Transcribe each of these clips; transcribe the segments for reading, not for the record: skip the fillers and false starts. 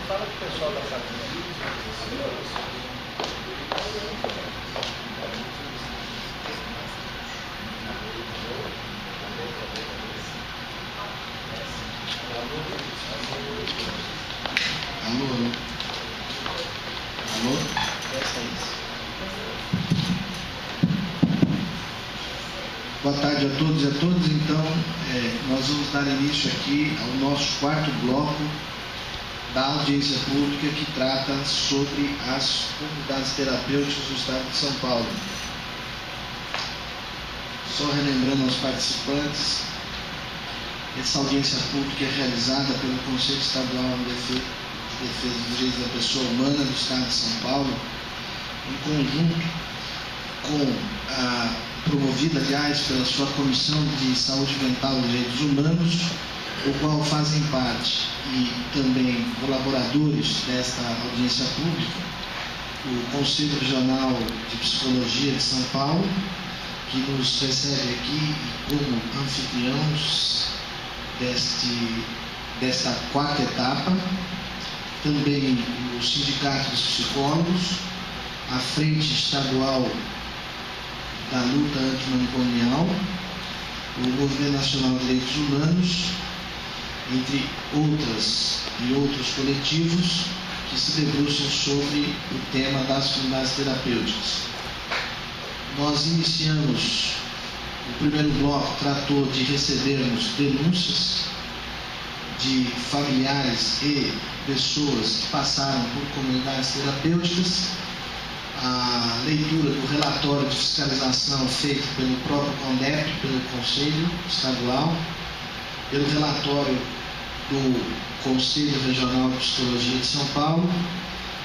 Fala com o pessoal da família. Alô? Alô? Boa tarde a todos e a todas. Então, nós vamos dar início aqui ao nosso quarto bloco da audiência pública que trata sobre as comunidades terapêuticas do Estado de São Paulo. Só relembrando aos participantes, essa audiência pública é realizada pelo Conselho Estadual de Defesa dos Direitos da Pessoa Humana do Estado de São Paulo, em conjunto com promovida, aliás, pela sua Comissão de Saúde Mental e Direitos Humanos, o qual fazem parte e também colaboradores desta audiência pública, o Conselho Regional de Psicologia de São Paulo, que nos recebe aqui como anfitriões desta quarta etapa, também o Sindicato dos Psicólogos, a Frente Estadual da Luta Antimanicomial, o Movimento Nacional de Direitos Humanos, entre outros coletivos que se debruçam sobre o tema das comunidades terapêuticas. Nós iniciamos, o primeiro bloco tratou de recebermos denúncias de familiares e pessoas que passaram por comunidades terapêuticas, a leitura do relatório de fiscalização feito pelo próprio CONDEP, pelo Conselho Estadual, pelo relatório do Conselho Regional de Psicologia de São Paulo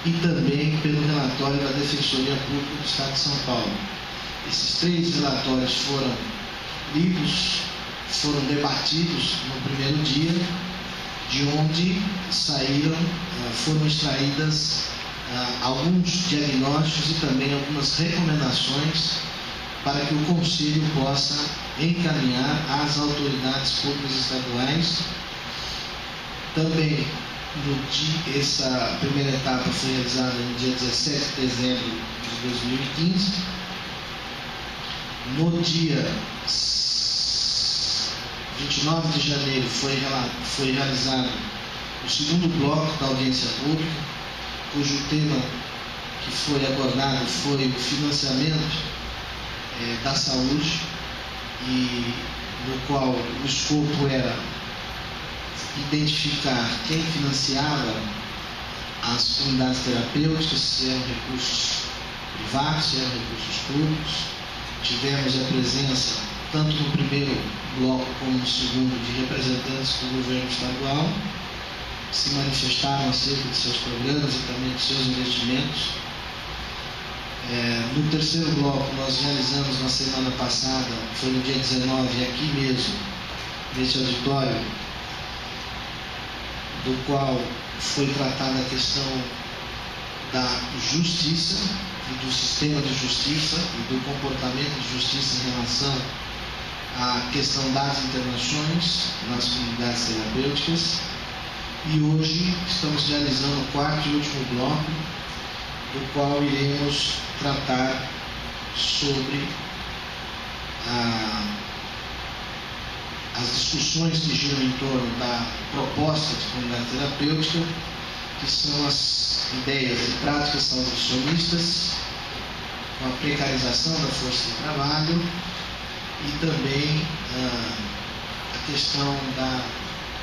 e também pelo relatório da Defensoria Pública do Estado de São Paulo. Esses três relatórios foram lidos, foram debatidos no primeiro dia, de onde foram extraídas alguns diagnósticos e também algumas recomendações para que o Conselho possa encaminhar às autoridades públicas estaduais. Também, essa primeira etapa foi realizada no dia 17 de dezembro de 2015. No dia 29 de janeiro foi realizado o segundo bloco da audiência pública, cujo tema que foi abordado foi o financiamento da saúde, e no qual o escopo era identificar quem financiava as comunidades terapêuticas, se eram recursos privados, se eram recursos públicos. Tivemos a presença, tanto no primeiro bloco como no segundo, de representantes do governo estadual, que se manifestaram acerca de seus programas e também de seus investimentos. No terceiro bloco, nós realizamos na semana passada, foi no dia 19, aqui mesmo, nesse auditório, do qual foi tratada a questão da justiça e do sistema de justiça e do comportamento de justiça em relação à questão das internações nas comunidades terapêuticas. E hoje estamos realizando o quarto e último bloco, do qual iremos tratar sobre as discussões que giram em torno da proposta de comunidade terapêutica, que são as ideias e práticas salvacionistas, com a precarização da força de trabalho e também a questão da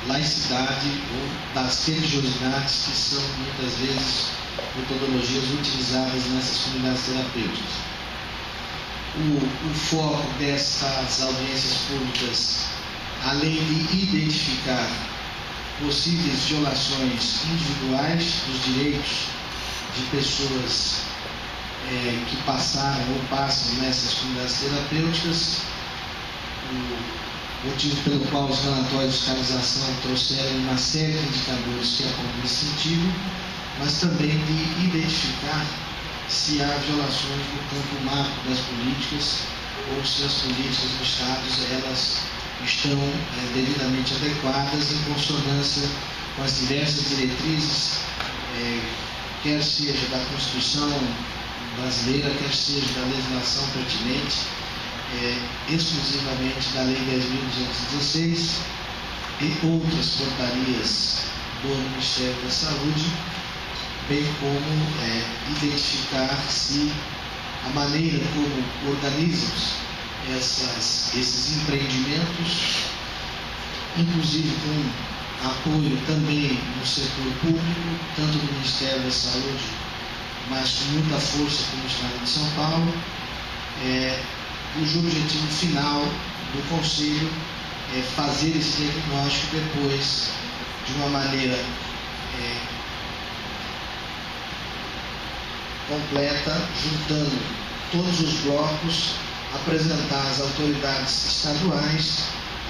laicidade ou das religiosidades, que são muitas vezes metodologias utilizadas nessas comunidades terapêuticas. O foco dessas audiências públicas, além de identificar possíveis violações individuais dos direitos de pessoas que passaram ou passam nessas comunidades terapêuticas, o motivo pelo qual os relatórios de fiscalização trouxeram uma série de indicadores que apontam nesse sentido, mas também de identificar se há violações no campo macro das políticas ou se as políticas do Estado elas estão devidamente adequadas em consonância com as diversas diretrizes quer seja da Constituição brasileira, quer seja da legislação pertinente, exclusivamente da Lei 10.216 e outras portarias do Ministério da Saúde, bem como identificar se a maneira como organizam esses empreendimentos, inclusive com apoio também no setor público, tanto do Ministério da Saúde, mas com muita força como o Estado de São Paulo, cujo objetivo final do Conselho é fazer esse diagnóstico depois, de uma maneira completa, juntando todos os blocos, apresentar às autoridades estaduais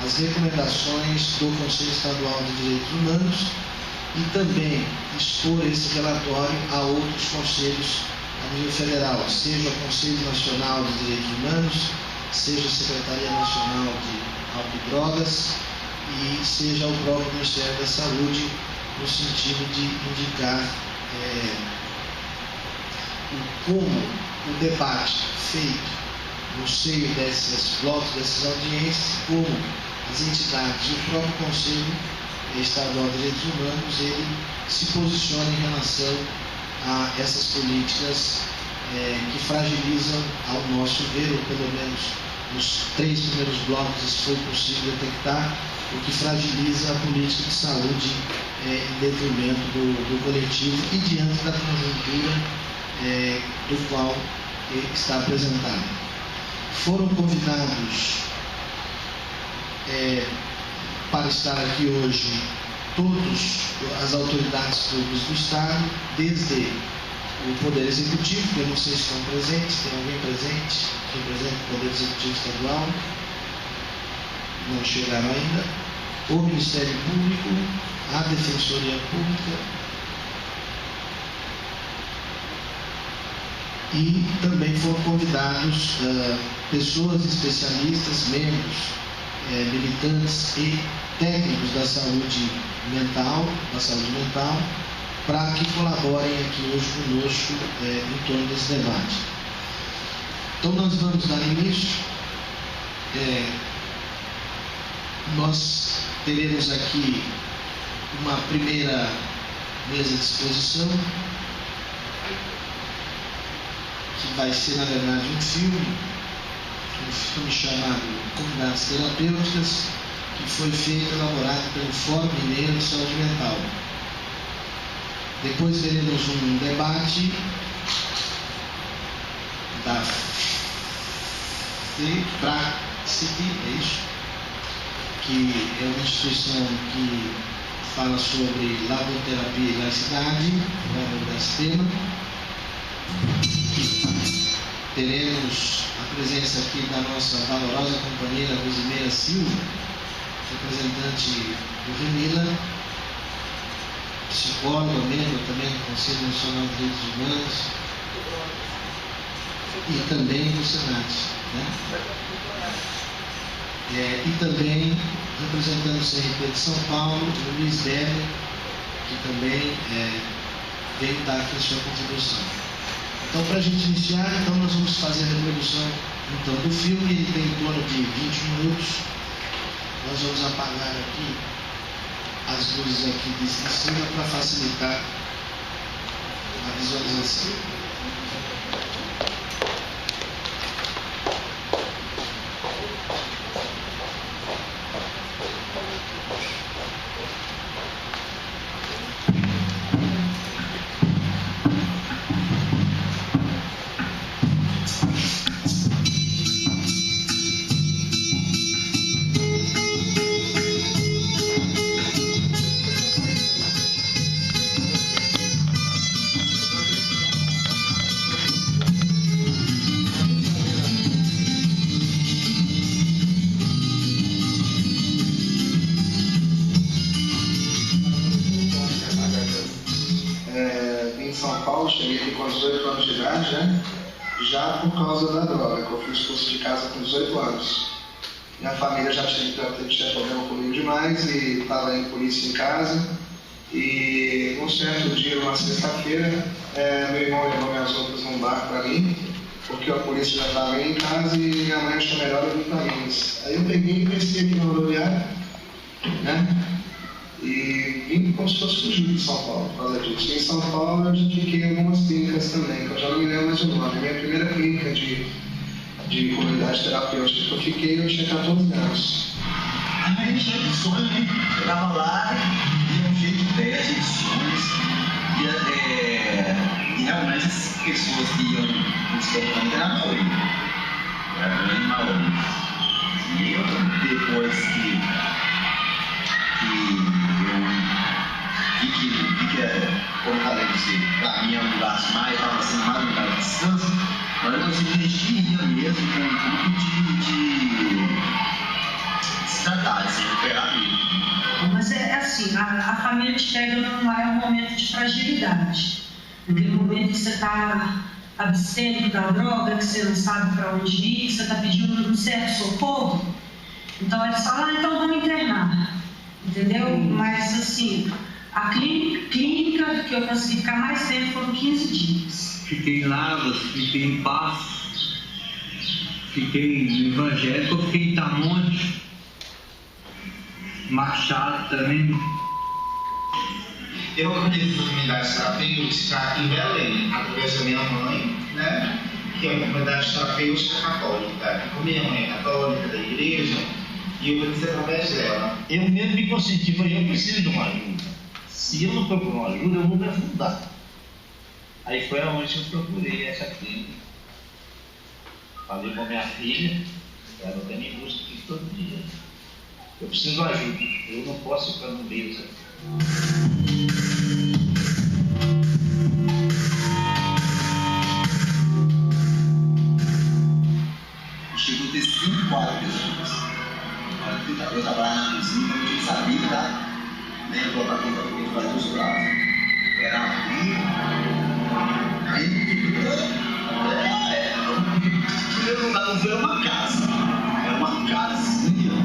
as recomendações do Conselho Estadual de Direitos Humanos e também expor esse relatório a outros conselhos a nível federal, seja o Conselho Nacional de Direitos Humanos, seja a Secretaria Nacional de Álcool e Drogas e seja o próprio Ministério da Saúde, no sentido de indicar como o debate feito no seio desses blocos, dessas audiências, como as entidades e o próprio Conselho Estadual de Direitos Humanos, ele se posiciona em relação a essas políticas que fragilizam, ao nosso ver, ou pelo menos nos 3 primeiros blocos isso foi possível detectar, o que fragiliza a política de saúde em detrimento do coletivo e diante da conjuntura do qual está apresentado. Foram convidados para estar aqui hoje todas as autoridades públicas do Estado, desde o Poder Executivo, que eu não sei se estão presentes, tem alguém presente, que representa o Poder Executivo Estadual, não chegaram ainda, o Ministério Público, a Defensoria Pública e também foram convidados pessoas especialistas, membros, militantes e técnicos da saúde mental, para que colaborem aqui hoje conosco em torno desse debate. Então nós vamos dar início. Nós teremos aqui uma primeira mesa de exposição, que vai ser, na verdade, um filme chamado Comunidades Terapêuticas, que foi feito e elaborado pelo Fórum Mineiro de Saúde Mental. Depois teremos um debate da FEPRACIT, que é uma instituição que fala sobre laboterapia e laicidade, vai abordar esse tema. Teremos a presença aqui da nossa valorosa companheira Rosimeira Silva, representante do REMILA, psicóloga, membro também do Conselho Nacional de Direitos Humanos e também do Senat, e também representando o CRP de São Paulo, o Luiz Bério, que também veio dar aqui a sua contribuição. Então, para a gente iniciar, nós vamos fazer a reprodução do filme. Ele tem em torno de 20 minutos. Nós vamos apagar aqui as luzes aqui de cima para facilitar a visualização. Já por causa da droga, que eu fui expulso de casa com 18 anos. Minha família já tinha problema comigo demais e estava em polícia em casa. E um certo dia, uma sexta-feira, meu irmão levou minhas roupas num bar para mim, porque a polícia já estava em casa e minha mãe achou melhor eu vir para Minas. Aí eu peguei e desci aqui na rodoviária, né? E vim como se fosse fugir de São Paulo por causa disso. Em São Paulo eu já fiquei em algumas clínicas também, que eu já não me lembro mais o nome. Minha primeira clínica de comunidade terapêutica que eu fiquei, eu tinha 14 anos. Aí cheio de sonho, né? Eu tava lá, ia um jeito de ideias, cheio de sonhos. E realmente as pessoas que iam no espetáculo eram maioria. Era grande maioria. E eu, depois que como eu falei pra você, pra mim é um lugar mais, estava sendo mais um lugar de descanso, mas eu consegui mexer mesmo com um grupo de se tratar, de se recuperar mesmo. Mas é assim, a família te pega num momento de fragilidade. Naquele momento que você está abstendo da droga, que você não sabe para onde ir, que você está pedindo um certo socorro, então eles falam, então vamos internar. Entendeu? Mas assim, a clínica que eu consegui ficar mais tempo foram 15 dias. Fiquei em Lavras, fiquei em Passos, fiquei no Evangélico, fiquei em Tamonte, Machado também. Eu organizo as comunidades terapêuticas aqui em Belém, através da minha mãe, né? Que é uma comunidade terapêutica católica. Como minha mãe é católica da igreja, e eu organizo através dela. Eu mesmo me consenti, falei, eu preciso de uma ajuda. Se eu não procurar uma ajuda, eu vou me afundar. Aí foi aonde eu procurei essa clínica. Falei com a minha filha, ela até me busca aqui todo dia. Eu preciso de ajuda, eu não posso ficar no meio dessa Chegou a ter 5, 4 pessoas. Eu trabalhava na cozinha, eu tinha que saber, tá? Nem eu colocar conta porque eu fazia os pratos. Era abrir, aí o primeiro lugar não foi uma casa. Era uma casinha.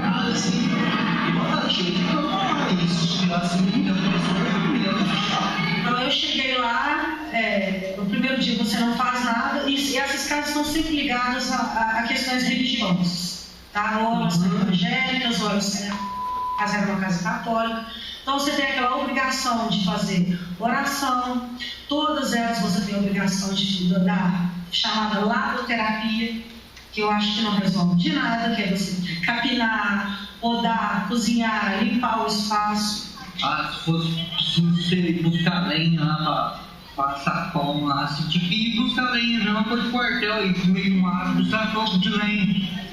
Nada assim. E botaram cheio de cama, isso, assim, eu comecei a fechar. Então eu cheguei lá, no primeiro dia você não faz nada, e essas casas estão sempre ligadas a questões religiosas, tá? Ou elas são evangélicas, ou elas eram uma casa católica. Então você tem aquela obrigação de fazer oração, todas elas você tem a obrigação de dar chamada laboterapia, que eu acho que não resolve de nada, que é você capinar, podar, cozinhar, limpar o espaço. Se fosse você buscar lenha lá para passar pão lá, você tinha que ir buscar lenha, não foi de quartel, ir pro meio do mato, buscar pouco de lenha.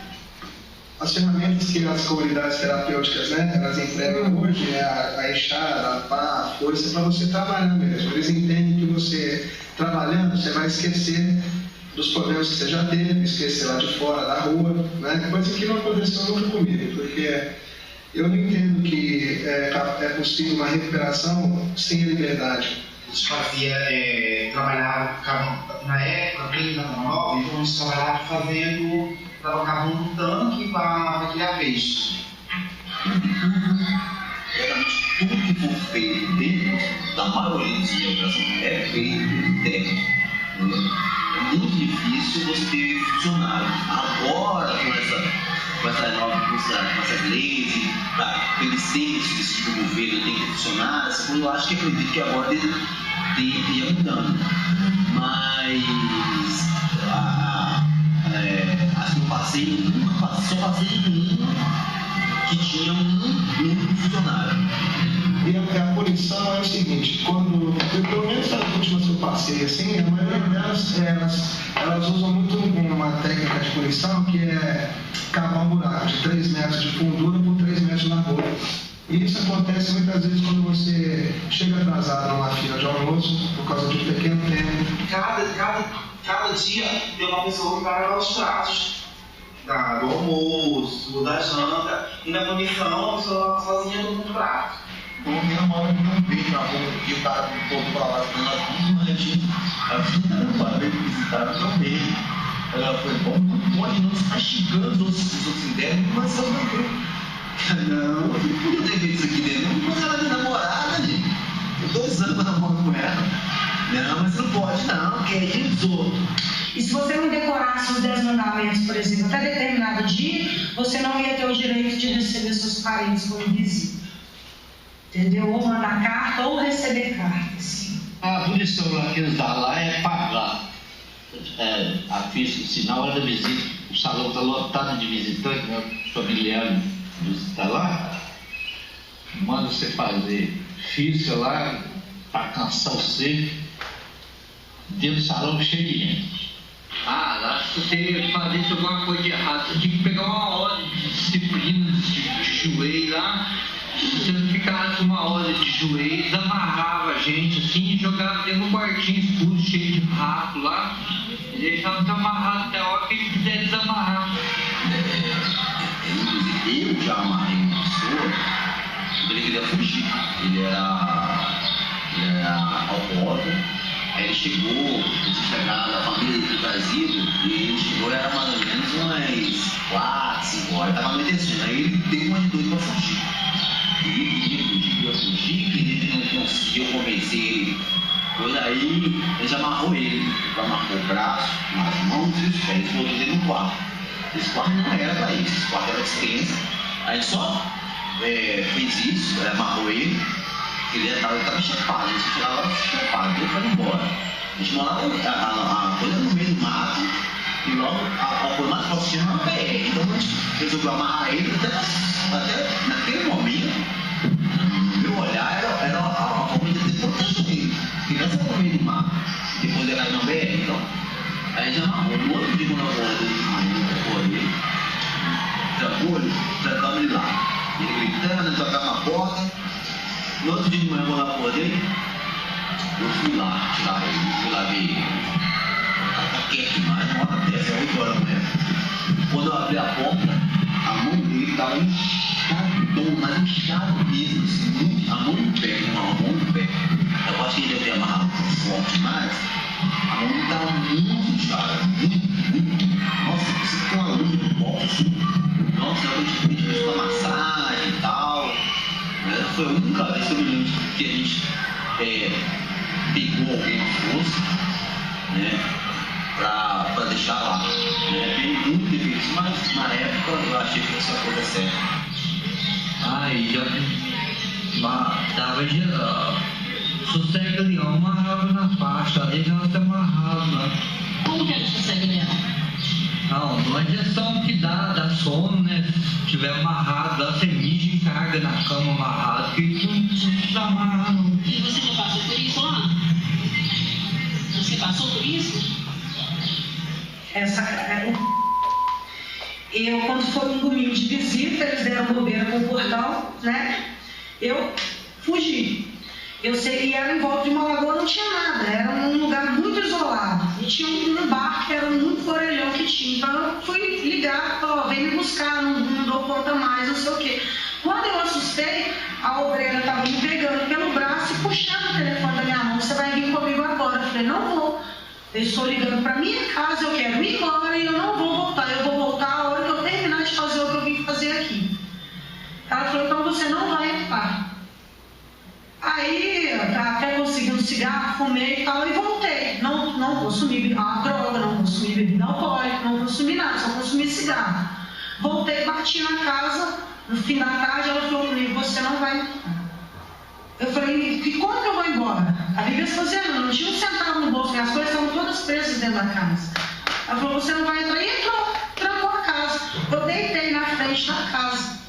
As ferramentas que as comunidades terapêuticas, né, elas entregam hoje é a enxada, a pá, a força para você trabalhar mesmo. Eles entendem que você, trabalhando, você vai esquecer dos problemas que você já teve, esquecer lá de fora, da rua, né, coisa que não aconteceu nunca comigo, porque eu não entendo que é possível uma recuperação sem a liberdade. A gente fazia, trabalhava na época, bem na nova, então a gente trabalhava trabalhava um tanque para criar peixe. Tudo que for feito dentro da maioria dos operações é feito técnico. É muito difícil você ter funcionário. Agora, com essas leis, eles têm isso do governo, tem que ter funcionário, eu acho que acredito que agora ia mudando. Mas acho que eu só passei um que tinha um funcionário. E a punição é o seguinte, pelo menos as últimas que eu passei assim, a maioria delas, elas usam muito uma técnica de punição que é cavar um buraco de 3 metros de fundura por 3 metros de largura. E isso acontece muitas vezes quando você chega atrasado numa fila de almoço por causa de um pequeno tempo. Cada dia tem uma pessoa que vai lavar os pratos do almoço, da janta, e na punição a pessoa lava sozinha do prato. Então, minha mãe não veio na rua porque o cara todo pra lá, ficando aqui, mas a gente não parei de visitar, não veio. Ela foi bom, não pode não estar xingando os outros internos, mas eu não veio. Não, eu não podia ter feito isso aqui dentro. Mas ela é minha namorada, gente. Eu 2 anos namorando com ela. Não, mas não pode não, porque é de dos outros. E se você não decorasse os 10 mandamentos, por exemplo, até determinado dia, você não ia ter o direito de receber seus parentes como visita. Entendeu? Ou mandar carta ou receber cartas. A punição lá que eles dão lá é pagar. A ficha, o sinal é da visita. O salão está lotado de visitantes, né? Familiares visitar lá. Manda você fazer ficha lá para cansar você. Dentro do salão cheio de gente. Lá se você fazer alguma coisa de errado, você tinha que pegar uma ordem de disciplina de joelho lá. Se você ficasse uma hora de joelhos, amarrava a gente assim e jogava dentro do quartinho escuro, cheio de rato lá, e deixava amarrado até a hora que ele quiser desamarrar. Inclusive, eu já amarrei uma pessoa quando ele queria fugir. Ele era alcoólatra, aí ele chegou, ele tinha chegado da família do trazido, e ele chegou, era mais ou menos umas 4, 5 horas, estava anoitecendo, aí ele deu uma de doido para fugir. Queria fugir, que ele não conseguiu convencer ele. Foi aí, ele já amarrou ele, amarrou o braço, as mãos e os pés, botou ele no quarto. Esse quarto não era para isso, esse quarto era dispensa. A gente só fez isso, amarrou ele, ele estava chapado, a gente tirava chapado, ele foi embora. A gente morava a coisa no meio do mato, e logo a coisa mais próxima era uma BR. Então a gente resolveu amarrar ele até naquele momento. No meu olhar, era uma forma de proteger ele. Criança no meio do mar. Depois ele caiu na BR, então. Aí a gente amarrou. No outro dia, quando eu acordei, trancou ele, trancamos ele lá. Ele gritando, tocava a porta. No outro dia de manhã, quando eu acordei, eu fui lá tirar ele, fui lá ver ele. Tá quieto demais, uma hora dessa, 8 horas da manhã. Quando eu abri a porta, a mão dele estava mas inchado mesmo, assim, a mão e o pé, a mão e o pé. Eu acho que ele deve ter amarrado forte demais, a mão estava muito inchada, muito. Nossa, você tem uma luz no bolso, assim. Nossa, eu fiz uma massagem e tal. Foi a única vez que eu me lembro que a gente pegou alguém à força, né, pra deixar lá. Tem muito difícil, mas na época eu achei que essa coisa é certa. Aí já dava de sossega-leão, amarrava na faixa, ali já está amarrado lá. Como que é de sossega-leão? Não, uma injeção que dá sono, né? Se tiver amarrado lá, você mija e carga na cama amarrado, que tu não precisa amarrar não. E você já passou por isso lá? Você passou por isso? Eu, quando foi um domingo de visita, eles deram bobeira com o portão, né? Eu fugi. Eu sei que era em volta de uma lagoa, não tinha nada, era um lugar muito isolado. E tinha um bar que era muito orelhão que tinha. Então eu fui ligar, falou, vem me buscar, não dou conta mais, não sei o quê. Quando eu assustei, a obreira estava me pegando pelo braço e puxando o telefone da minha mão. Você vai vir comigo agora? Eu falei, não vou. Eu estou ligando para minha casa, eu quero ir embora e eu não vou voltar. Eu vou voltar a hora que eu terminar de fazer o que eu vim fazer aqui. Ela falou, então você não vai entrar. Aí, até consegui um cigarro, fumei e tal, e voltei. Não consumi droga, não consumi bebida alcoólica, não consumi nada, só consumi cigarro. Voltei, bati na casa, no fim da tarde, ela falou comigo, você não vai entrar. Eu falei, e como que eu vou embora? A Bíblia está dizendo, não tinha um centavo no bolso, minhas coisas estavam todas presas dentro da casa. Ela falou, você não vai entrar, e entrou, trancou a casa. Eu deitei na frente da casa.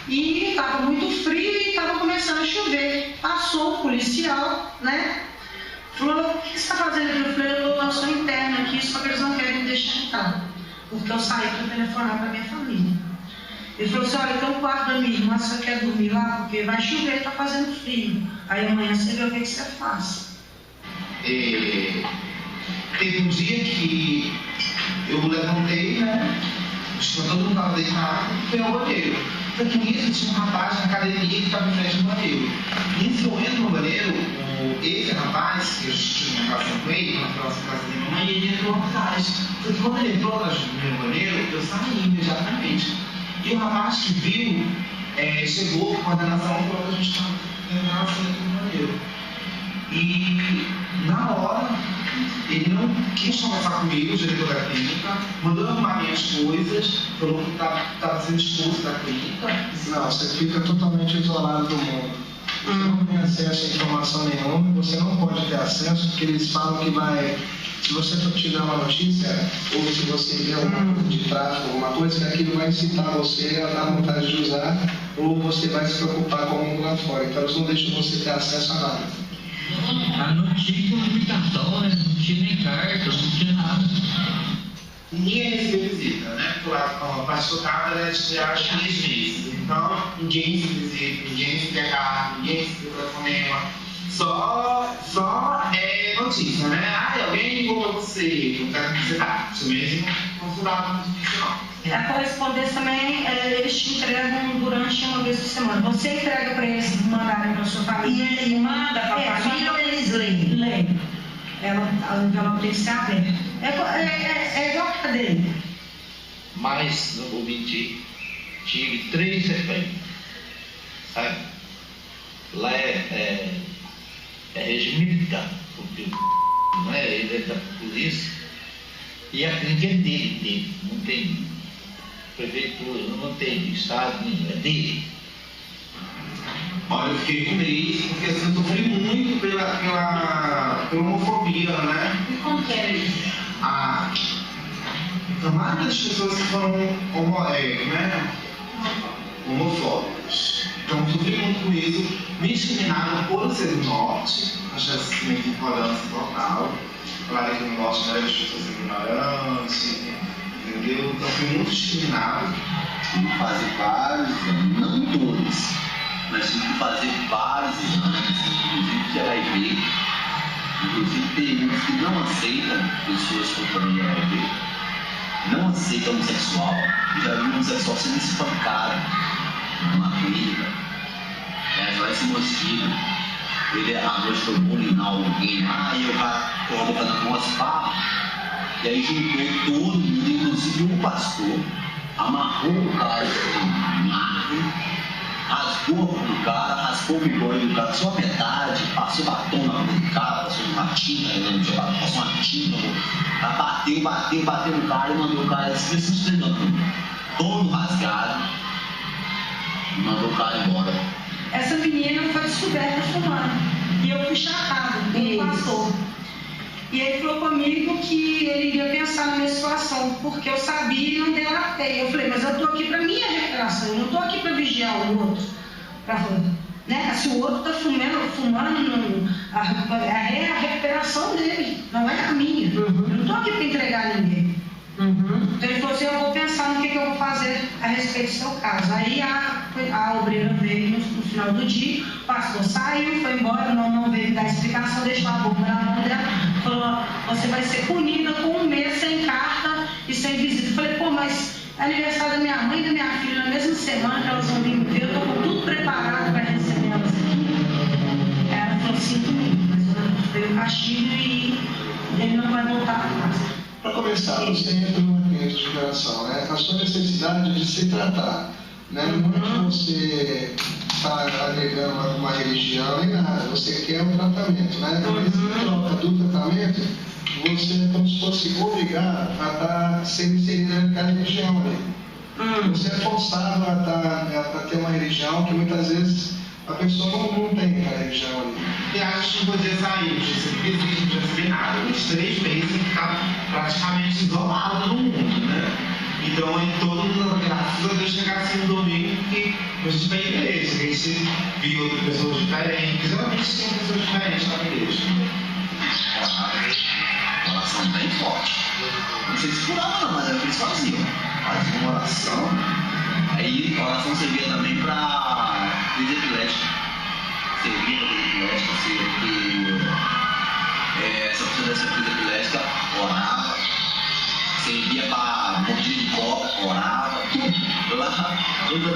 E estava muito frio e estava começando a chover. Passou o policial, né? Falou, o que você está fazendo aqui? Eu falei, eu estou na sua interna aqui, só que eles não querem me deixar entrar. Porque eu saí para telefonar para minha família. Ele falou assim, olha, tem um quarto da minha irmã, você quer dormir lá? Porque vai chover, está fazendo frio. Aí amanhã você vê o que você faz. Teve um dia que eu levantei, né? Todo mundo estava deitado e fui ao banheiro. Só que nisso tinha um rapaz na academia que estava em frente do banheiro. Nisso eu entro no banheiro, esse rapaz, que eu tinha uma relação com ele, na próxima casa da minha mãe, ele entrou atrás. Só que quando ele entrou no meu banheiro, eu saí imediatamente. E o rapaz que viu, chegou com coordenação e falou que a gente estava terminando assim de maneiro. E na hora, ele não quis conversar comigo, o diretor da clínica, mandou arrumar minhas coisas, falou que estava sendo expulso da clínica. Não, você fica totalmente isolado do mundo. Você não tem acesso a informação nenhuma, você não pode ter acesso, porque eles falam que vai, se você tiver uma notícia, ou se você vê alguma coisa de tráfico, alguma coisa, que aquilo vai incitar você a dar vontade de usar, ou você vai se preocupar com o mundo lá fora. Então eles não deixam você ter acesso a nada. Não tinha comunicação, não tinha nem carta, não tinha nada. Ninguém recebeu visita, né? A parte do carro era de acho 3 meses. Então, ninguém se visita, ninguém se pega, ninguém se telefonema. Só notícia, né? Alguém ligou pra você, não quero que você tá. Isso mesmo não funcionava muito isso, não. A correspondência também, eles te entregam durante uma vez por semana. Você entrega para eles mandarem para sua família. E manda para a família ou eles leem? Leem. A envelope tem que ser aberta. É igual a cadeia. Mas, não vou mentir, tive 3 CPI, sabe? Lá é regime militar, porque não é ele, é da polícia, e a clínica é dele, não tem prefeitura, não tem estado nenhum, é dele. Olha, eu fiquei com isso, porque assim, eu sofri muito pela homofobia, né? E como que era isso? A maioria das pessoas que foram homofóbicos. Então, eu sofri muito com isso. Me discriminaram por ser do norte, achei assim, meio que ignorância total. Claro que no norte não era as pessoas ignorantes, entendeu? Então, fui muito discriminado. Tive que fazer vários exames, não todos, mas tive que fazer vários exames, inclusive de HIV. Inclusive tem uns que não aceitam pessoas com família HIV, não aceitam homossexual. Já vi um homossexual sendo espancado numa clínica, vai se mostrando. Ele à noite foi bulinar alguém, e o cara acordou fazendo umas papas, e aí juntou todo mundo, inclusive o pastor, amarrou o cara em árvore, rasgou a roupa do cara, raspou o bigode do cara, só a metade, passou batom na roupa do cara, passou uma tinta, passou uma tinta, bateu no cara e mandou o cara se sustentando, todo rasgado, e mandou o cara embora. Essa menina foi descoberta fumando, e eu fui chacado, ele passou. E ele falou comigo que ele iria pensar na minha situação, porque eu sabia e não delatei. Eu falei, mas eu estou aqui para minha recuperação, eu não estou aqui para vigiar o outro. Se o outro está fumando, é a recuperação dele, não é a minha. Eu não estou aqui para entregar ninguém. Então ele falou assim, eu vou pensar no que eu vou fazer a respeito do seu caso. Aí a obreira veio no final do dia, o pastor saiu, foi embora, não veio me dar explicação, deixou a boca na mão dela, falou, você vai ser punida com 1 mês sem carta e sem visita. Eu falei, mas é aniversário da minha mãe e da minha filha na mesma semana que elas vão vir me ver, eu estou com tudo preparado para receber elas aqui. Aí ela falou, sinto muito, mas veio o castigo e ele não vai voltar para casa. Para começar, você entra numa clínica de coração, né? A sua necessidade de se tratar, né? Não é que você está agregando uma religião nem nada, você quer um tratamento, né? Mas em troca do tratamento, você é como se fosse obrigado a estar sendo inserido naquela religião ali. Você é forçado a ter uma religião que muitas vezes a pessoa não tem aquela religião ali. E acho que não podia sair, não podia receber nada. Uns 3 meses e ficar praticamente isolado no mundo, né? Então, todo mundo, graças a Deus, chegar assim no domingo, porque a gente vai à igreja, a gente viu outras pessoas diferentes, geralmente tem pessoas diferentes na igreja. Oração bem forte. Não sei se curava não, mas era o que eles faziam. Faziam uma oração. Aí a oração servia também para crise epilética. Servia para crise epilética, se a pessoa dessa crise epilética, orava. Servia para mordida de copo, orava, tudo. Lá, tudo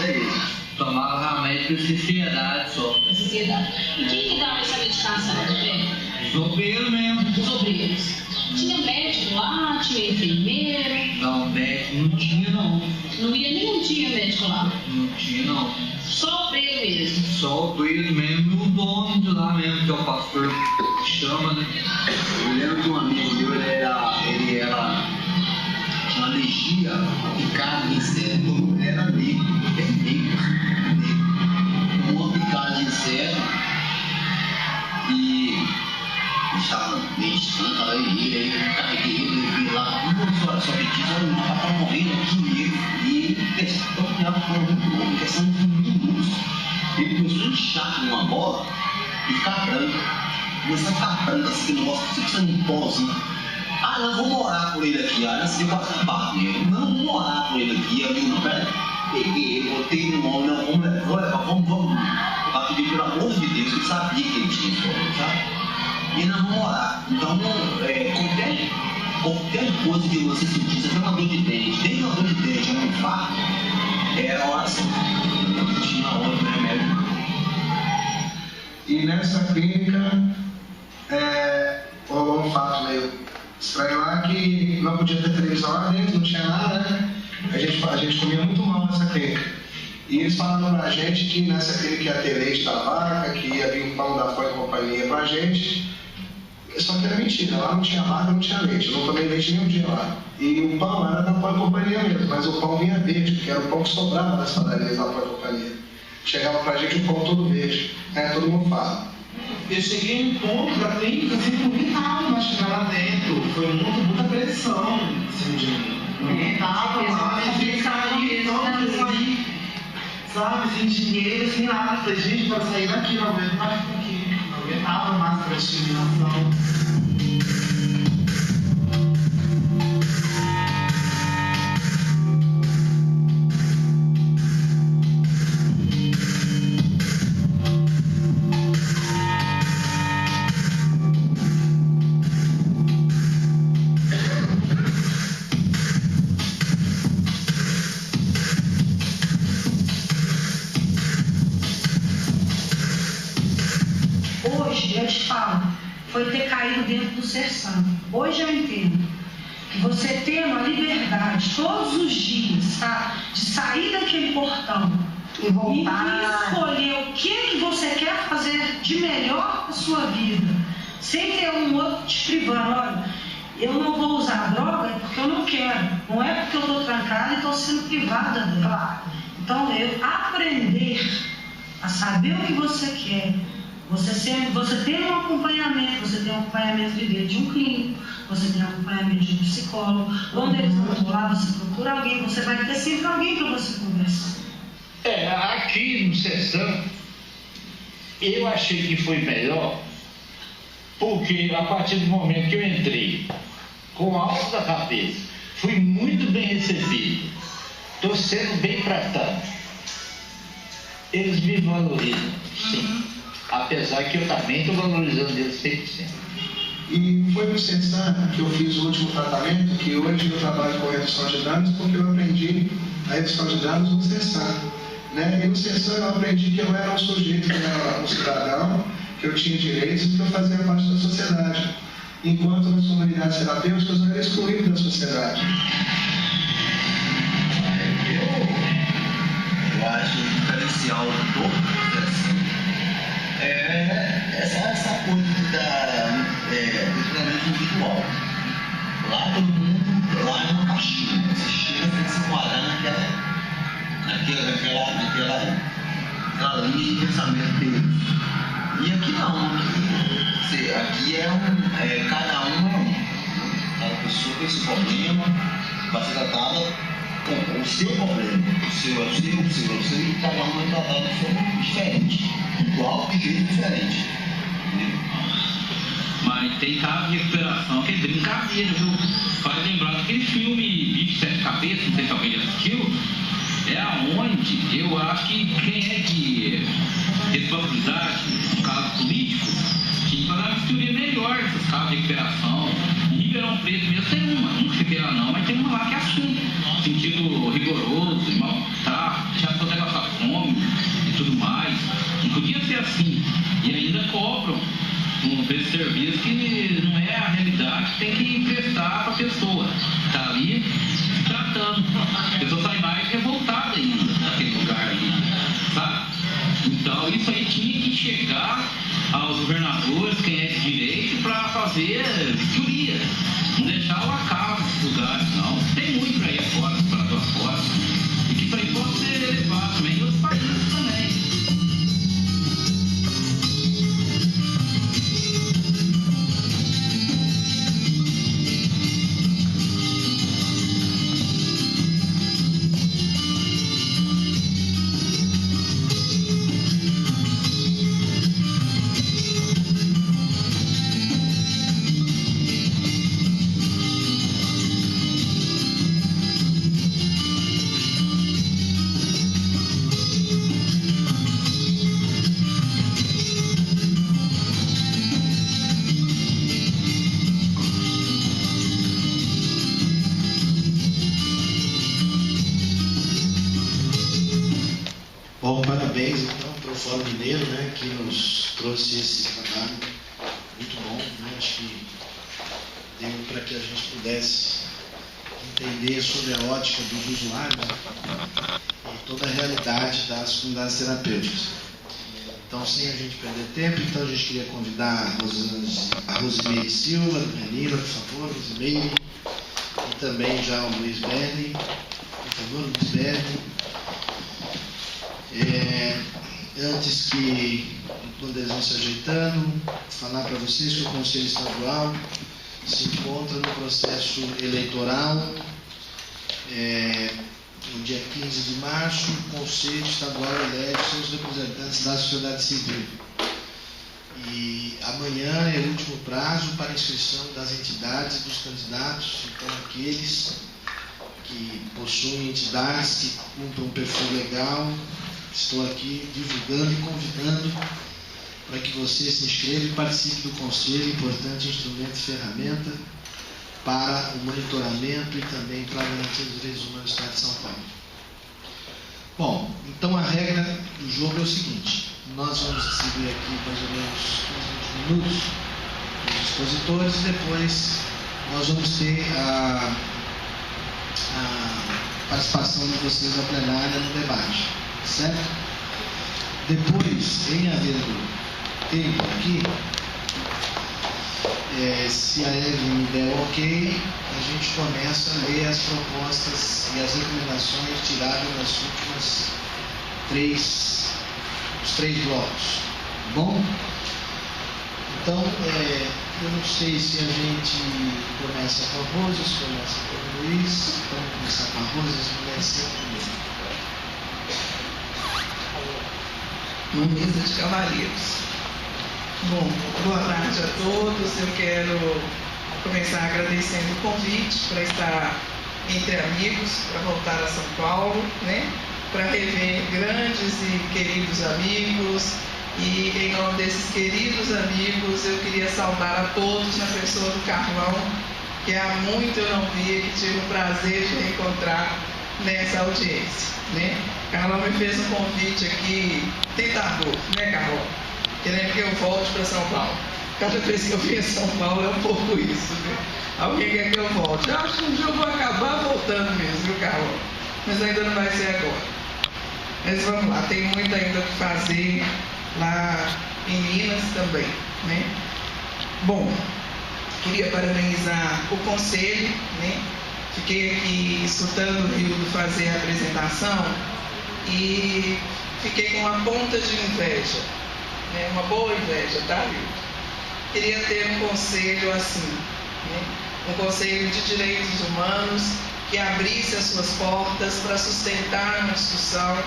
era isso. Tomava remédio de ansiedade só. Ansiedade. E quem que dava essa medicação, Roberto? Os obreiros mesmo. Os obreiros. Tinha médico lá, tinha enfermeiro. Não, médico não tinha não. Não ia nenhum dia médico lá. Não tinha não. Só obreiro mesmo. Só obreiro mesmo e o dono de lá mesmo, que é o pastor que chama, né? Eu lembro de um amigo meu, ele era tinha alergia a picada de inseto, ele era negro, uma picada de inseto e estava meditando, estava ele, carreguei ele, vi lá, só pedindo, olha, o rapaz tá morrendo aqui, e ele pensou que ela foi muito bom, questão de minutos. Ele começou a inchar numa bola e ficar branco. Começou a ficar branco, assim, que negócio, tipo sendo um pozinho. Ah, não, vou morar por ele aqui. Ah, assim, eu quase barco nele. Não, vou morar por ele aqui. Eu digo, não, pera. Peguei ele, botei no homem, não, vamos levar, vamos. Pra pedir pelo amor de Deus, eu sabia que ele tinha história, sabe? E nós vamos morar. Então, qualquer coisa que você sentir, você tem uma dor de dente, tem uma dor de dente, um infarto, era oração. Não tinha outro remédio. E nessa clínica, rolou um fato meio estranho lá que não podia ter televisão lá dentro, não tinha nada, né? A gente comia muito mal nessa clínica. E eles falaram pra gente que nessa clínica ia ter leite da vaca, que ia vir um pão da Fã e Companhia pra gente. Só que era mentira, lá não tinha vaca, não tinha leite. Eu não tomei leite nenhum dia lá. E o pão era da Fã e Companhia mesmo, mas o pão vinha verde, porque era o pão que sobrava das padarias da Fã e Companhia. Chegava pra gente o pão todo verde, né? Todo mundo fala. Eu cheguei em um ponto da clínica, assim, não aguentava mais chegar lá dentro. Foi muita pressão, assim, de... Não aguentava lá, a gente saía, sabe, sem dinheiro, sem nada. Falei, gente, para sair daqui, não aguento mais ficar aqui. Não aguentava mais essa discriminação. Foi ter caído dentro do ser santo. Hoje eu entendo que você tem uma liberdade todos os dias, tá? De sair daquele portão e voltar e escolher o que você quer fazer de melhor na sua vida, sem ter um outro te privando. Olha, eu não vou usar droga porque eu não quero, não é porque eu estou trancada e estou sendo privada dela. Então, eu aprender a saber o que você quer. Você tem um acompanhamento, você tem um acompanhamento de um clínico, você tem um acompanhamento de um psicólogo. Quando eles não estão lá, você procura alguém, você vai ter sempre alguém para você conversar. Aqui no Sessão, eu achei que foi melhor, porque a partir do momento que eu entrei com o alto da cabeça, fui muito bem recebido, estou sendo bem tratado. Eles me valorizam, sim. Apesar que eu também estou valorizando eles 100%. E foi no Sessão que eu fiz o último tratamento, que hoje eu trabalho com redução de danos, porque eu aprendi a redução de danos no Sessão. Né? E no Sessão eu aprendi que eu era um sujeito, que eu era um cidadão, que eu tinha direitos e que eu fazia parte da sociedade. Enquanto nas comunidades terapêuticas eu era excluído da sociedade. Eu acho o diferencial do Sessão essa coisa do treinamento individual. Lá todo mundo, lá é uma caixinha. Você chega, você tem que se enquadrar naquela linha de pensamento deles. E aqui não, aqui cada um é um. Cada pessoa tem esse problema, vai ser tratada com o seu problema. O seu, e cada um vai tratar de forma diferente. Igual, de jeito diferente. Mas tem casos de recuperação que é brincadeira, viu? Faz lembrar daquele filme Bicho Sete Cabeças, não sei se alguém já assistiu. É aonde eu acho que quem é de responsabilidade, no caso político, tinha que fazer uma misturinha melhor desses casos de recuperação. Em Ribeirão Preto mesmo tem uma, não sei lá não, mas tem uma lá que é assim, sentido rigoroso, maltrato, deixar a pessoa até passar fome e tudo mais. Não podia ser assim. E ainda cobram um preço esse serviço que não é a realidade que tem que prestar para a pessoa. Está ali se tratando. A pessoa sai mais revoltada ainda naquele lugar ali, sabe? Então isso aí tinha que chegar aos governadores, quem é de direito, para fazer vistoria. Não deixar o acaso desses lugares, não. Tem muito para ir fora, para lá fora. E que isso aí pode ser levado também em outros países também. Bom, parabéns então para o Fórum Mineiro, né, que nos trouxe esse trabalho muito bom, né, acho que deu para que a gente pudesse entender sobre a ótica dos usuários, né, e toda a realidade das comunidades terapêuticas. Então, sem a gente perder tempo, então a gente queria convidar a Rosimeire Silva, do Menina, por favor, Rosimeire, e também já o Luiz Berni, por favor, Luiz Berni. Antes que, quando eles vão se ajeitando, falar para vocês que o Conselho Estadual se encontra no processo eleitoral. No dia 15 de março, o Conselho Estadual elege seus representantes da sociedade civil. E amanhã é o último prazo para inscrição das entidades e dos candidatos, então aqueles que possuem entidades que cumpram um perfil legal. Estou aqui divulgando e convidando para que você se inscreva e participe do Conselho, importante instrumento e ferramenta para o monitoramento e também para a garantia dos direitos humanos do Estado de São Paulo. Bom, então a regra do jogo é o seguinte: nós vamos receber aqui mais ou menos 15 minutos dos expositores e depois nós vamos ter a participação de vocês na plenária no debate. Certo? Depois, em havendo tempo aqui, se a Evelyn der ok, a gente começa a ler as propostas e as recomendações tiradas das últimas os três blocos. Tá bom? Então, eu não sei se a gente começa com a Rosa, se começa com o Luiz. Então, vamos começar com a Rosa, se começa primeiro. Uma mesa de cavalheiros. Bom, boa tarde a todos. Eu quero começar agradecendo o convite para estar entre amigos, para voltar a São Paulo, né? Para rever grandes e queridos amigos. E em nome desses queridos amigos, eu queria saudar a todos na pessoa do Carlão, que há muito eu não via, que tive o prazer de reencontrar nessa audiência, né? Carlão me fez um convite aqui tentador, né, Carlão? Querendo que eu volte para São Paulo. Cada vez que eu venho a São Paulo é um pouco isso, né? Alguém quer que eu volte. Eu acho que um dia eu vou acabar voltando mesmo, viu, Carlão? Mas ainda não vai ser agora. Mas vamos lá, tem muito ainda o que fazer lá em Minas também, né? Bom, queria parabenizar o Conselho, né? Fiquei aqui escutando o Rildo fazer a apresentação e fiquei com uma ponta de inveja, né? Uma boa inveja, tá, Rildo? Queria ter um conselho assim, né? Um conselho de direitos humanos que abrisse as suas portas para sustentar uma discussão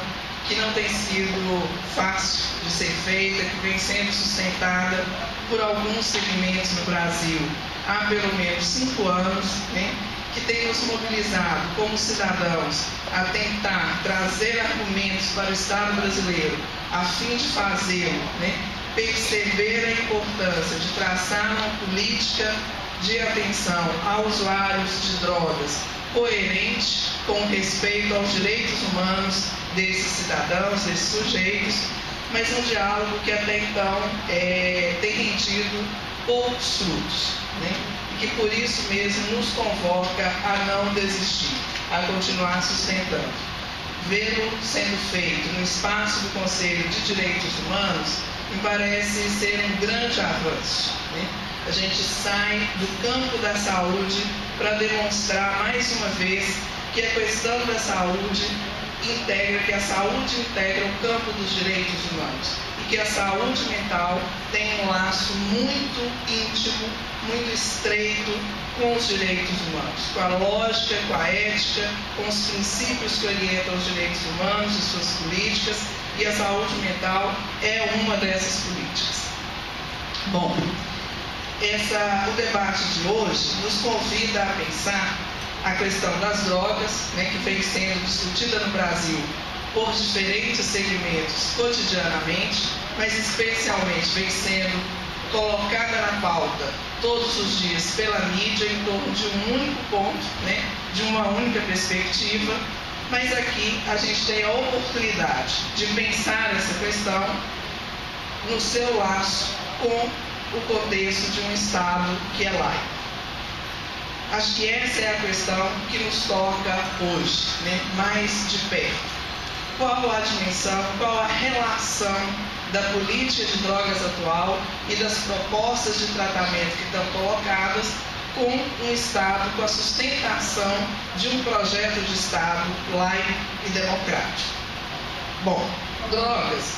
que não tem sido fácil de ser feita, que vem sendo sustentada por alguns segmentos no Brasil há pelo menos 5 anos, né? Que tem nos mobilizado como cidadãos a tentar trazer argumentos para o Estado brasileiro a fim de fazê-lo, né? Perceber a importância de traçar uma política de atenção a usuários de drogas coerente com respeito aos direitos humanos desses cidadãos, desses sujeitos, mas um diálogo que até então tem rendido poucos frutos, né? E que por isso mesmo nos convoca a não desistir, a continuar sustentando. Vê-lo sendo feito no espaço do Conselho de Direitos Humanos me parece ser um grande avanço, né? A gente sai do campo da saúde para demonstrar mais uma vez que a questão da saúde que a saúde integra o campo dos direitos humanos e que a saúde mental tem um laço muito íntimo, muito estreito com os direitos humanos, com a lógica, com a ética, com os princípios que orientam os direitos humanos e suas políticas, e a saúde mental é uma dessas políticas. Bom, o debate de hoje nos convida a pensar a questão das drogas, né, que vem sendo discutida no Brasil por diferentes segmentos cotidianamente, mas especialmente vem sendo colocada na pauta todos os dias pela mídia em torno de um único ponto, né, de uma única perspectiva, mas aqui a gente tem a oportunidade de pensar essa questão no seu laço com o contexto de um Estado que é laico. Acho que essa é a questão que nos toca hoje, né, mais de perto. Qual a dimensão, qual a relação da política de drogas atual e das propostas de tratamento que estão colocadas com um Estado, com a sustentação de um projeto de Estado laico e democrático? Bom, drogas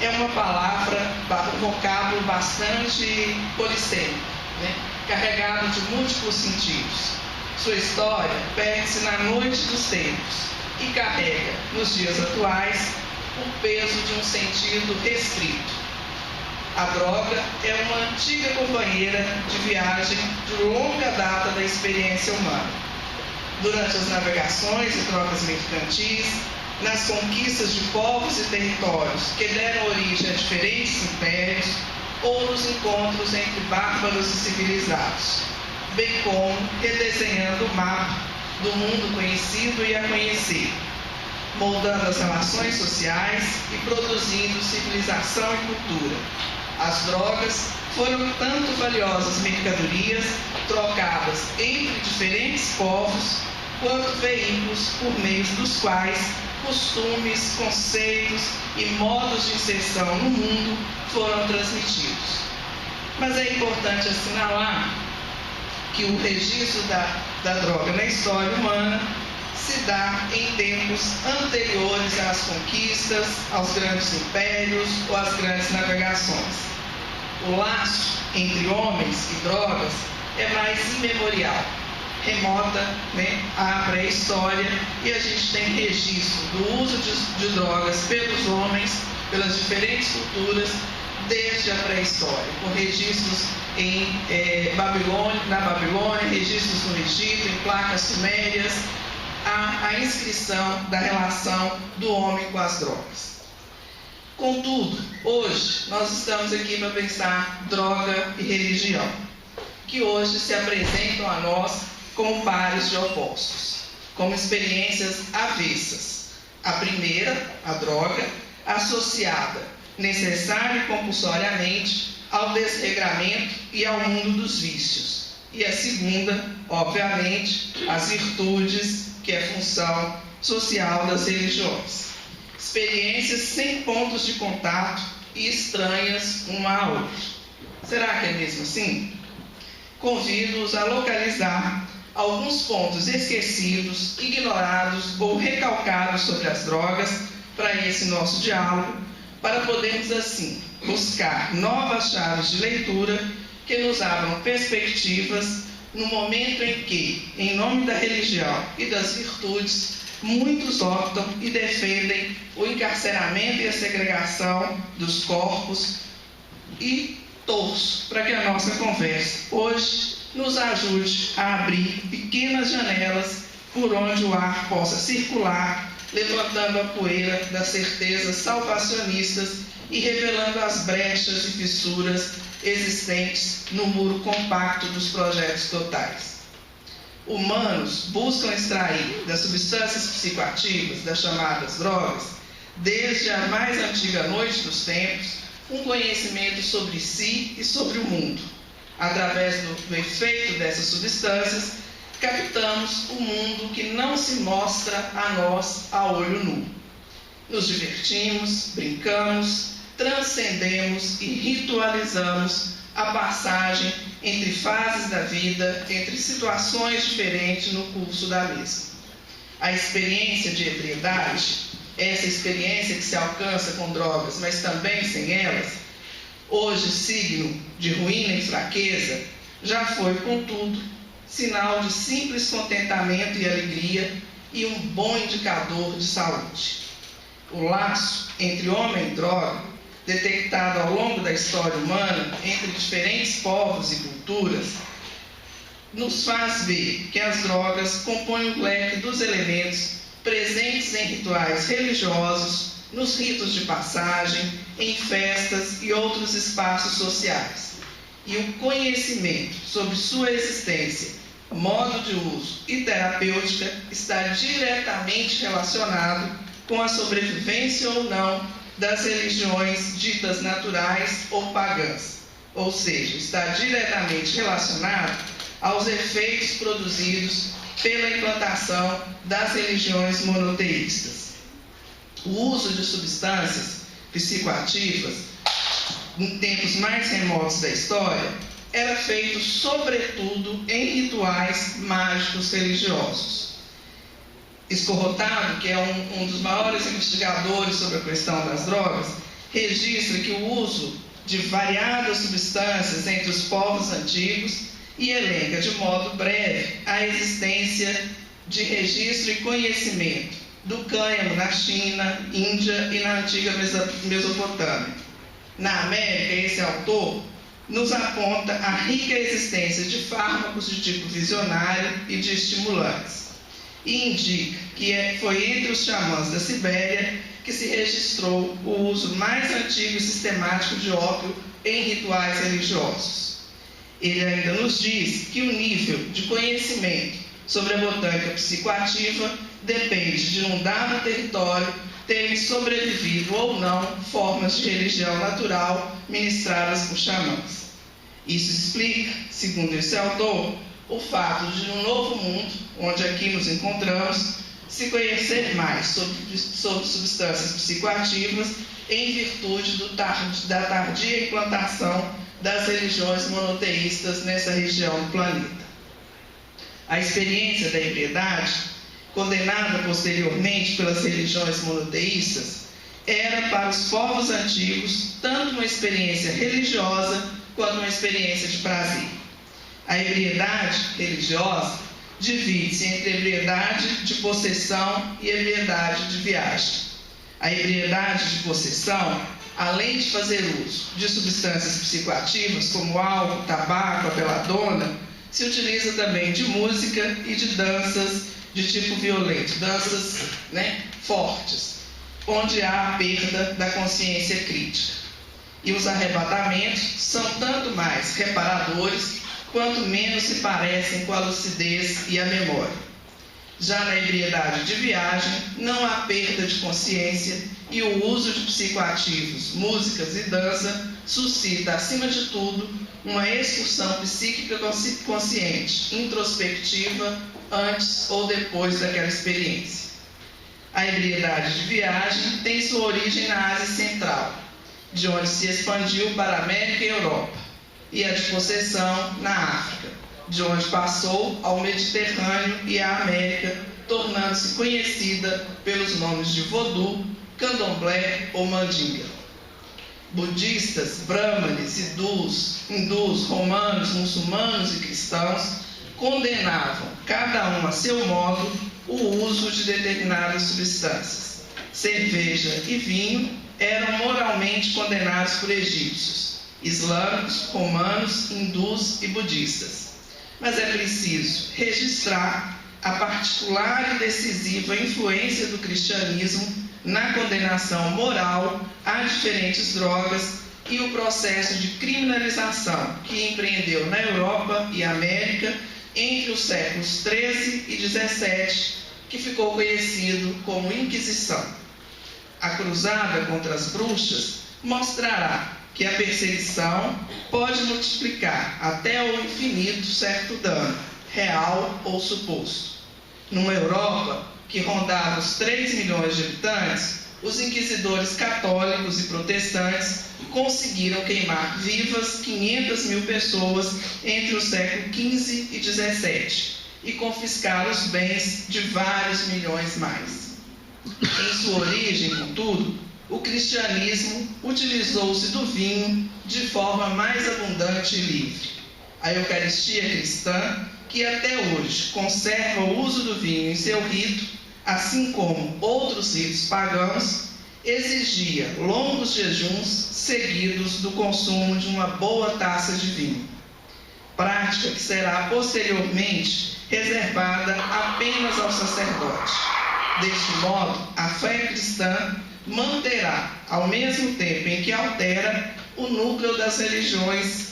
é uma palavra, um vocábulo bastante polissêmico, né? Carregado de múltiplos sentidos. Sua história perde-se na noite dos tempos e carrega, nos dias atuais, o peso de um sentido restrito. A droga é uma antiga companheira de viagem de longa data da experiência humana. Durante as navegações e trocas mercantis, nas conquistas de povos e territórios que deram origem a diferentes impérios, ou nos encontros entre bárbaros e civilizados, bem como redesenhando o mapa do mundo conhecido e a conhecer, moldando as relações sociais e produzindo civilização e cultura. As drogas foram tanto valiosas mercadorias trocadas entre diferentes povos, quanto veículos por meio dos quais costumes, conceitos e modos de inserção no mundo foram transmitidos. Mas é importante assinalar que o registro da droga na história humana se dá em tempos anteriores às conquistas, aos grandes impérios ou às grandes navegações. O laço entre homens e drogas é mais imemorial, remota, né, à pré-história, e a gente tem registro do uso de drogas pelos homens, pelas diferentes culturas, desde a pré-história, com registros na Babilônia, registros no Egito, em placas sumérias, a inscrição da relação do homem com as drogas. Contudo, hoje nós estamos aqui para pensar droga e religião, que hoje se apresentam a nós como pares de opostos, como experiências avessas. A primeira, a droga, associada necessária e compulsoriamente ao desregramento e ao mundo dos vícios. E a segunda, obviamente, as virtudes, que é função social das religiões. Experiências sem pontos de contato e estranhas uma à outra. Será que é mesmo assim? Convido-os a localizar alguns pontos esquecidos, ignorados ou recalcados sobre as drogas para esse nosso diálogo, para podermos assim buscar novas chaves de leitura que nos abram perspectivas no momento em que, em nome da religião e das virtudes, muitos optam e defendem o encarceramento e a segregação dos corpos, e torço para que a nossa conversa hoje nos ajude a abrir pequenas janelas por onde o ar possa circular, levantando a poeira das certezas salvacionistas e revelando as brechas e fissuras existentes no muro compacto dos projetos totais. Humanos buscam extrair das substâncias psicoativas, das chamadas drogas, desde a mais antiga noite dos tempos, um conhecimento sobre si e sobre o mundo, Através do efeito dessas substâncias, captamos o mundo que não se mostra a nós a olho nu. Nos divertimos, brincamos, transcendemos e ritualizamos a passagem entre fases da vida, entre situações diferentes no curso da mesma. A experiência de ebriedade, essa experiência que se alcança com drogas, mas também sem elas, hoje signo de ruína e fraqueza, já foi, contudo, sinal de simples contentamento e alegria e um bom indicador de saúde. O laço entre homem e droga, detectado ao longo da história humana entre diferentes povos e culturas, nos faz ver que as drogas compõem o leque dos elementos presentes em rituais religiosos, nos ritos de passagem, em festas e outros espaços sociais. E o conhecimento sobre sua existência, modo de uso e terapêutica está diretamente relacionado com a sobrevivência ou não das religiões ditas naturais ou pagãs, ou seja, está diretamente relacionado aos efeitos produzidos pela implantação das religiões monoteístas. O uso de substâncias psicoativas, em tempos mais remotos da história, era feito sobretudo em rituais mágicos religiosos. Escorrotado, que é um dos maiores investigadores sobre a questão das drogas, registra que o uso de variadas substâncias entre os povos antigos e elenca de modo breve a existência de registro e conhecimento do cânhamo na China, Índia e na antiga Mesopotâmia. Na América, esse autor nos aponta a rica existência de fármacos de tipo visionário e de estimulantes, e indica que foi entre os xamãs da Sibéria que se registrou o uso mais antigo e sistemático de ópio em rituais religiosos. Ele ainda nos diz que o nível de conhecimento sobre a botânica psicoativa depende de um dado território terem sobrevivido ou não formas de religião natural ministradas por xamãs. Isso explica, segundo esse autor, o fato de, no Novo Mundo, onde aqui nos encontramos, se conhecer mais sobre substâncias psicoativas em virtude da tardia implantação das religiões monoteístas nessa região do planeta. A experiência da ebriedade, condenada posteriormente pelas religiões monoteístas, era para os povos antigos tanto uma experiência religiosa quanto uma experiência de prazer. A ebriedade religiosa divide-se entre ebriedade de possessão e ebriedade de viagem. A ebriedade de possessão, além de fazer uso de substâncias psicoativas como álcool, tabaco, a beladona, se utiliza também de música e de danças de tipo violento, danças fortes, onde há a perda da consciência crítica. E os arrebatamentos são tanto mais reparadores quanto menos se parecem com a lucidez e a memória. Já na ebriedade de viagem, não há perda de consciência e o uso de psicoativos, músicas e dança suscita, acima de tudo, uma excursão psíquica consciente, introspectiva, antes ou depois daquela experiência. A ebriedade de viagem tem sua origem na Ásia Central, de onde se expandiu para a América e Europa, e a de possessão na África, de onde passou ao Mediterrâneo e à América, tornando-se conhecida pelos nomes de vodú, candomblé ou mandinga. Budistas, brahmanes, hindus, romanos, muçulmanos e cristãos condenavam, cada um a seu modo, o uso de determinadas substâncias. Cerveja e vinho eram moralmente condenados por egípcios, islâmicos, romanos, hindus e budistas. Mas é preciso registrar a particular e decisiva influência do cristianismo na condenação moral a diferentes drogas e o processo de criminalização que empreendeu na Europa e América entre os séculos XIII e XVII, que ficou conhecido como Inquisição. A cruzada contra as bruxas mostrará que a perseguição pode multiplicar até ao infinito certo dano, real ou suposto. Numa Europa que rondava os 3 milhões de habitantes, os inquisidores católicos e protestantes conseguiram queimar vivas 500 mil pessoas entre o século XV e XVII e confiscar os bens de vários milhões mais. Em sua origem, contudo, o cristianismo utilizou-se do vinho de forma mais abundante e livre. A Eucaristia cristã, que até hoje conserva o uso do vinho em seu rito, assim como outros ritos pagãos, exigia longos jejuns seguidos do consumo de uma boa taça de vinho, prática que será posteriormente reservada apenas ao sacerdote. Deste modo, a fé cristã manterá, ao mesmo tempo em que altera, o núcleo das religiões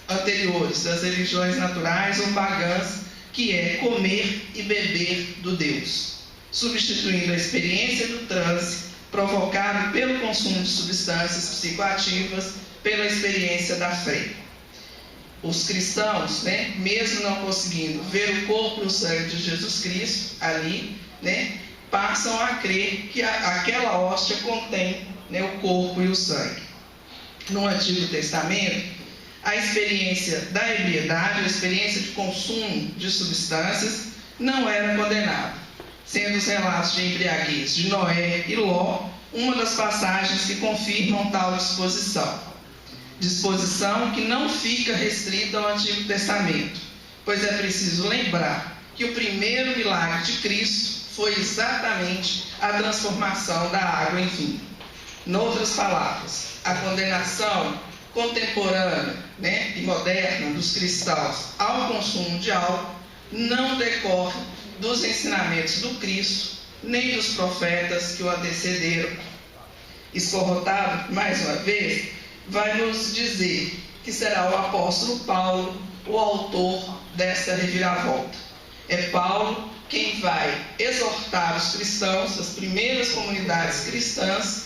anteriores, das religiões naturais ou pagãs, que é comer e beber do Deus, substituindo a experiência do transe provocado pelo consumo de substâncias psicoativas pela experiência da fé. Os cristãos, mesmo não conseguindo ver o corpo e o sangue de Jesus Cristo ali, passam a crer que aquela hóstia contém o corpo e o sangue. No Antigo Testamento, a experiência da ebriedade, a experiência de consumo de substâncias, não era condenada, sendo os relatos de embriaguez de Noé e Ló uma das passagens que confirmam tal disposição. Disposição que não fica restrita ao Antigo Testamento, pois é preciso lembrar que o primeiro milagre de Cristo foi exatamente a transformação da água em vinho. Noutras palavras, a condenação contemporânea e moderna dos cristãos ao consumo de álcool não decorre dos ensinamentos do Cristo, nem dos profetas que o antecederam. Escorrotado, mais uma vez, vai nos dizer que será o apóstolo Paulo o autor dessa reviravolta. É Paulo quem vai exortar os cristãos, as primeiras comunidades cristãs,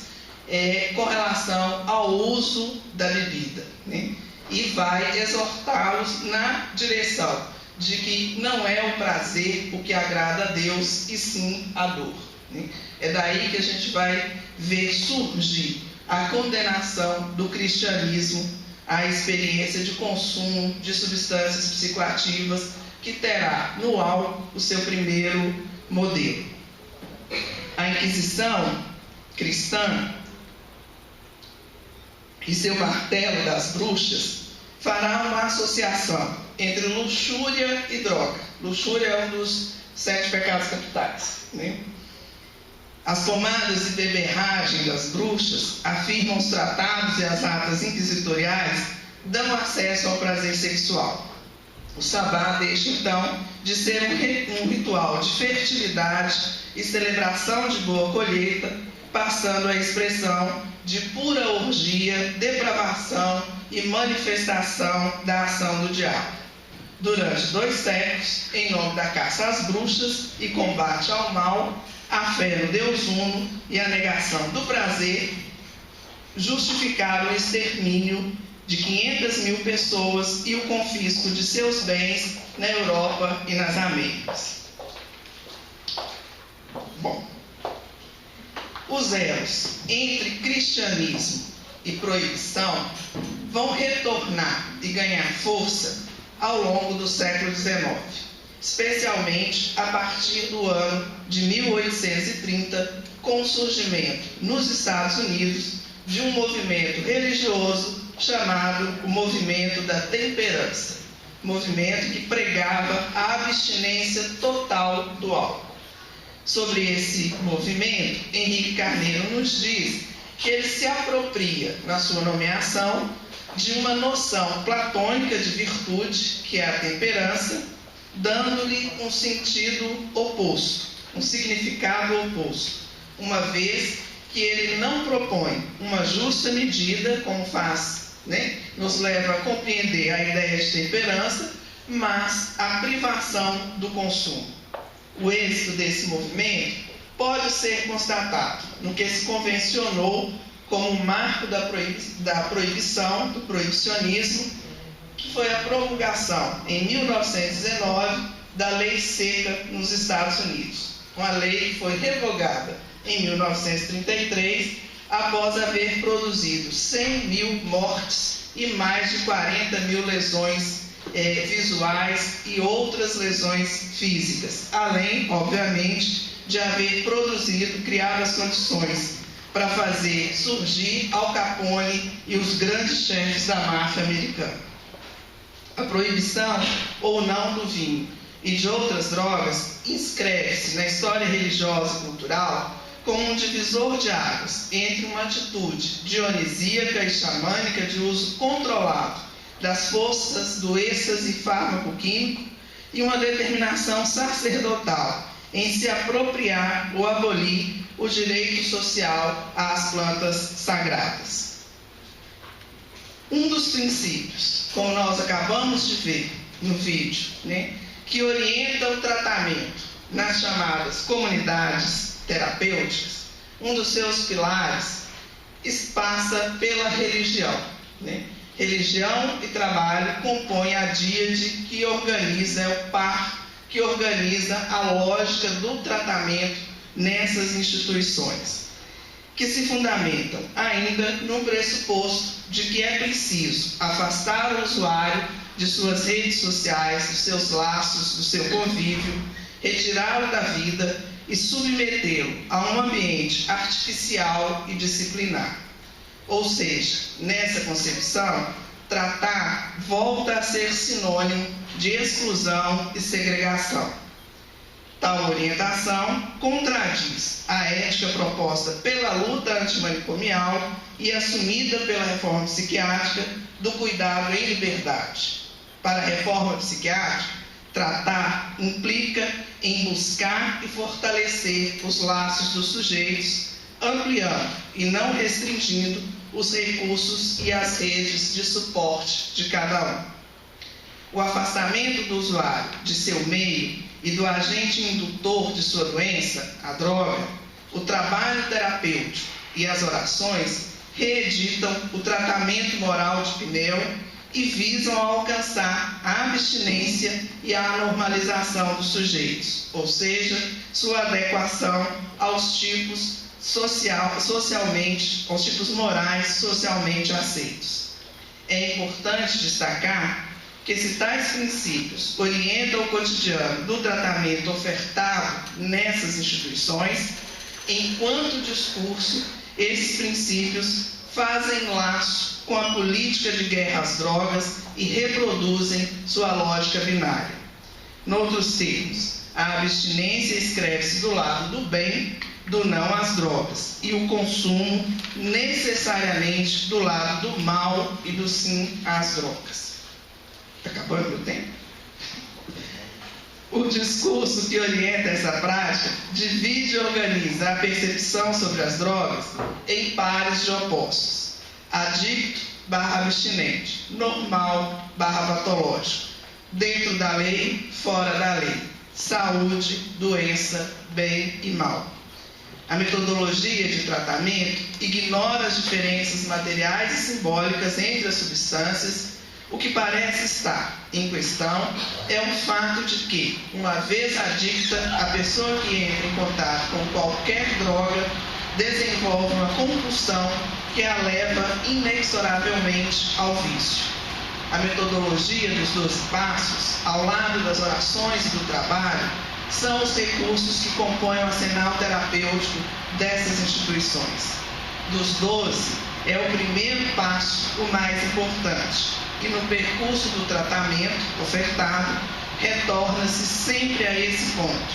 com relação ao uso da bebida, e vai exortá-los na direção de que não é o prazer o que agrada a Deus, e sim a dor. É daí que a gente vai ver surgir a condenação do cristianismo à experiência de consumo de substâncias psicoativas, que terá no álcool o seu primeiro modelo. A Inquisição cristã e seu martelo das bruxas fará uma associação entre luxúria e droga. Luxúria é um dos 7 pecados capitais. As tomadas e beberragem das bruxas, afirmam os tratados e as atas inquisitoriais, dão acesso ao prazer sexual. O sabá deixa, então, de ser um ritual de fertilidade e celebração de boa colheita, passando a expressão de pura orgia, depravação e manifestação da ação do diabo. Durante 2 séculos, em nome da caça às bruxas e combate ao mal, a fé no Deus Uno e a negação do prazer justificaram o extermínio de 500 mil pessoas e o confisco de seus bens na Europa e nas Américas. Bom, os elos entre cristianismo e proibição vão retornar e ganhar força ao longo do século XIX, especialmente a partir do ano de 1830, com o surgimento nos Estados Unidos de um movimento religioso chamado o Movimento da Temperança, movimento que pregava a abstinência total do álcool. Sobre esse movimento, Henrique Carneiro nos diz que ele se apropria, na sua nomeação, de uma noção platônica de virtude, que é a temperança, dando-lhe um sentido oposto, um significado oposto, uma vez que ele não propõe uma justa medida, como faz, nos leva a compreender a ideia de temperança, mas a privação do consumo. O êxito desse movimento pode ser constatado no que se convencionou como um marco da proibição, do proibicionismo, que foi a promulgação, em 1919, da Lei Seca nos Estados Unidos. Uma lei que foi revogada em 1933, após haver produzido 100 mil mortes e mais de 40 mil lesões visuais e outras lesões físicas, além, obviamente, de haver criado as condições para fazer surgir Al Capone e os grandes chefes da máfia americana. A proibição ou não do vinho e de outras drogas inscreve-se na história religiosa e cultural como um divisor de águas entre uma atitude dionisíaca e xamânica de uso controlado das forças do êxtase fármaco químico e uma determinação sacerdotal em se apropriar ou abolir o direito social às plantas sagradas. Um dos princípios, como nós acabamos de ver no vídeo, que orienta o tratamento nas chamadas comunidades terapêuticas, um dos seus pilares passa pela religião. Religião e trabalho compõem a díade que organiza, o par que organiza a lógica do tratamento nessas instituições, que se fundamentam ainda no pressuposto de que é preciso afastar o usuário de suas redes sociais, dos seus laços, do seu convívio, retirá-lo da vida e submetê-lo a um ambiente artificial e disciplinar. Ou seja, nessa concepção, tratar volta a ser sinônimo de exclusão e segregação. Tal orientação contradiz a ética proposta pela luta antimanicomial e assumida pela reforma psiquiátrica do cuidado em liberdade. Para a reforma psiquiátrica, tratar implica em buscar e fortalecer os laços dos sujeitos, ampliando e não restringindo os recursos e as redes de suporte de cada um. O afastamento do usuário de seu meio e do agente indutor de sua doença, a droga, o trabalho terapêutico e as orações reeditam o tratamento moral de Pinel e visam alcançar a abstinência e a normalização dos sujeitos, ou seja, sua adequação aos tipos aos tipos morais socialmente aceitos. É importante destacar que se tais princípios orientam o cotidiano do tratamento ofertado nessas instituições, enquanto discurso, esses princípios fazem laço com a política de guerra às drogas e reproduzem sua lógica binária. Noutros termos, a abstinência escreve-se do lado do bem, do não às drogas, e o consumo necessariamente do lado do mal e do sim às drogas. Está acabando o tempo? O discurso que orienta essa prática divide e organiza a percepção sobre as drogas em pares de opostos: adicto barra abstinente, normal barra patológico, dentro da lei, fora da lei, saúde, doença, bem e mal. A metodologia de tratamento ignora as diferenças materiais e simbólicas entre as substâncias. O que parece estar em questão é o fato de que, uma vez adicta, a pessoa que entra em contato com qualquer droga desenvolve uma compulsão que a leva inexoravelmente ao vício. A metodologia dos 12 passos, ao lado das orações e do trabalho, são os recursos que compõem o arsenal terapêutico dessas instituições. Dos 12, é o primeiro passo o mais importante, e no percurso do tratamento ofertado, retorna-se sempre a esse ponto,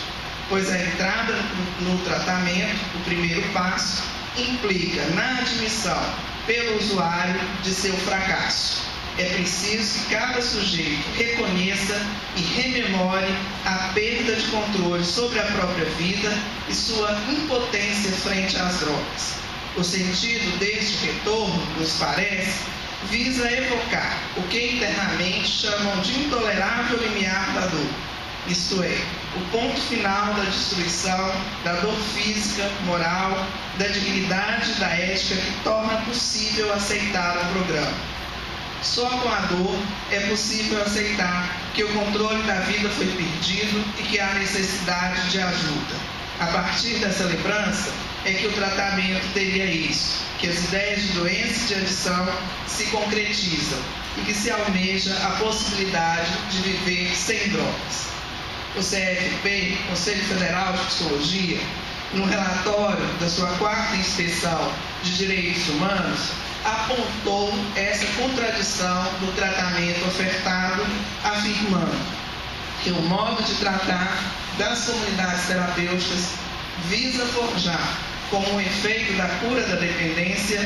pois a entrada no tratamento, o primeiro passo, implica na admissão pelo usuário de seu fracasso. É preciso que cada sujeito reconheça e rememore a perda de controle sobre a própria vida e sua impotência frente às drogas. O sentido deste retorno, nos parece, visa evocar o que internamente chamam de intolerável limiar da dor, isto é, o ponto final da destruição, da dor física, moral, da dignidade e da ética que torna possível aceitar o programa. Só com a dor é possível aceitar que o controle da vida foi perdido e que há necessidade de ajuda. A partir dessa lembrança é que o tratamento teria isso, que as ideias de doença e de adição se concretizam e que se almeja a possibilidade de viver sem drogas. O CFP, Conselho Federal de Psicologia, no relatório da sua 4ª inspeção de direitos humanos, apontou essa contradição do tratamento ofertado, afirmando que o modo de tratar das comunidades terapêuticas visa forjar, como um efeito da cura da dependência,